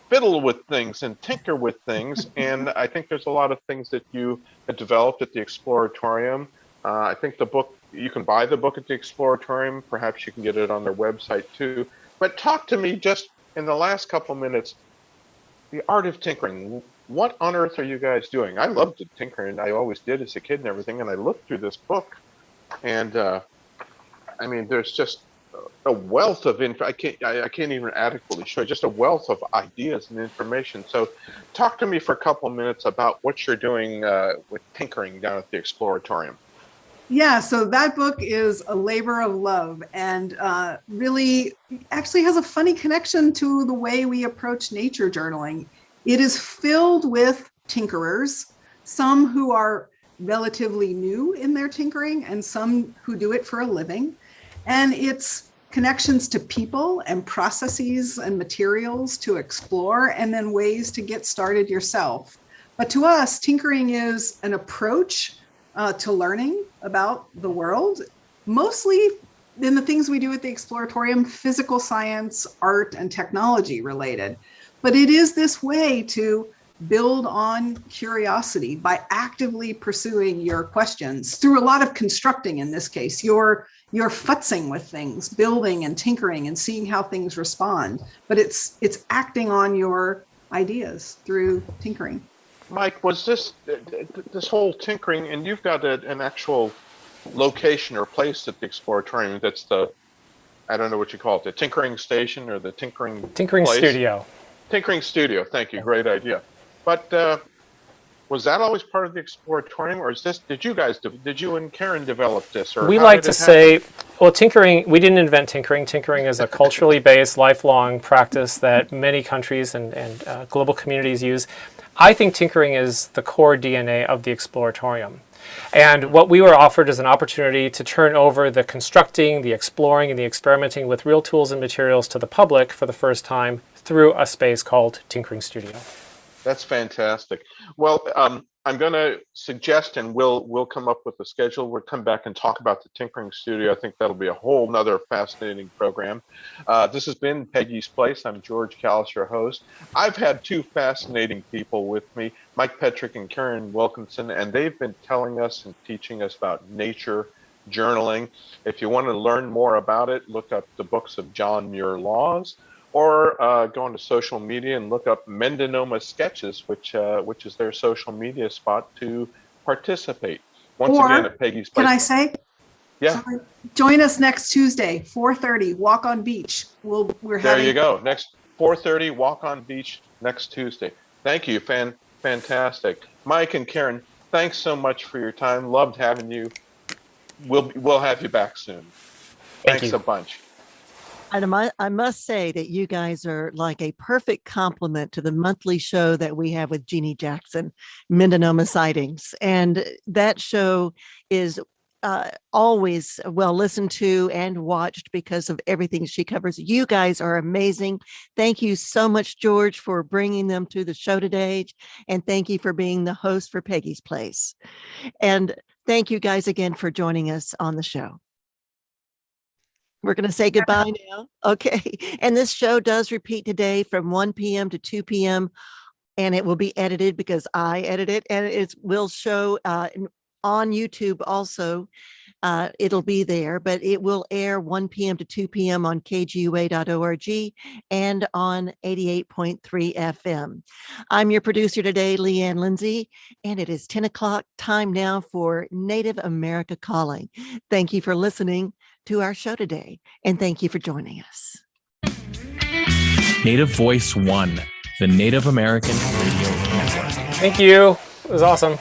fiddle with things and tinker with things. And I think there's a lot of things that you had developed at the Exploratorium. I think the book, you can buy the book at the Exploratorium. Perhaps you can get it on their website too. But talk to me just in the last couple minutes, the art of tinkering. What on earth are you guys doing? I loved tinkering. I always did as a kid and everything. And I looked through this book, and I mean, there's just a wealth of info. I can't even adequately show you, just a wealth of ideas and information. So talk to me for a couple of minutes about what you're doing with tinkering down at the Exploratorium. Yeah, so that book is a labor of love, and really actually has a funny connection to the way we approach nature journaling. It is filled with tinkerers, some who are relatively new in their tinkering and some who do it for a living. And it's connections to people and processes and materials to explore, and then ways to get started yourself. But to us, tinkering is an approach to learning about the world, mostly in the things we do at the Exploratorium, physical science, art, and technology related. But it is this way to build on curiosity by actively pursuing your questions through a lot of constructing. In this case, you're futzing with things, building and tinkering and seeing how things respond. But it's acting on your ideas through tinkering. Mike, was this whole tinkering, and you've got an actual location or place at the Exploratorium that's I don't know what you call it, the tinkering station or the tinkering place? Studio. Tinkering studio, thank you, great idea. But was that always part of the Exploratorium, or did you and Karen develop this? Or we like to say, well, tinkering, we didn't invent tinkering. Tinkering is a culturally based, lifelong practice that many countries and global communities use. I think tinkering is the core DNA of the Exploratorium. And what we were offered is an opportunity to turn over the constructing, the exploring, and the experimenting with real tools and materials to the public for the first time through a space called Tinkering Studio. That's fantastic. Well, I'm going to suggest, and we'll come up with a schedule. We'll come back and talk about the Tinkering Studio. I think that'll be a whole nother fascinating program. This has been Peggy's Place. I'm George Calys, your host. I've had two fascinating people with me, Mike Petrich and Karen Wilkinson, and they've been telling us and teaching us about nature journaling. If you want to learn more about it, look up the books of John Muir Laws, or go onto social media and look up Mendonoma Sketches, which is their social media spot to participate. Once again, at Peggy's Place. Can I say? Yeah. Sorry. Join us next Tuesday, 4:30, Walk on Beach. There you go. Next 4:30, Walk on Beach next Tuesday. Thank you. Fantastic. Mike and Karen, thanks so much for your time. Loved having you. We'll have you back soon. Thanks a bunch. And I must say that you guys are like a perfect complement to the monthly show that we have with Jeannie Jackson, Mendonoma Sightings. And that show is always well listened to and watched because of everything she covers. You guys are amazing. Thank you so much, George, for bringing them to the show today. And thank you for being the host for Peggy's Place. And thank you guys again for joining us on the show. We're going to say goodbye now. Okay. And this show does repeat today from 1 p.m. to 2 p.m. And it will be edited because I edit it. And it will show on YouTube also. It'll be there, but it will air 1 p.m. to 2 p.m. on kgua.org and on 88.3 FM. I'm your producer today, Leanne Lindsay, and it is 10 o'clock time now for Native America Calling. Thank you for listening. to our show today. And thank you for joining us. Native Voice One, the Native American Radio Network. Thank you. It was awesome.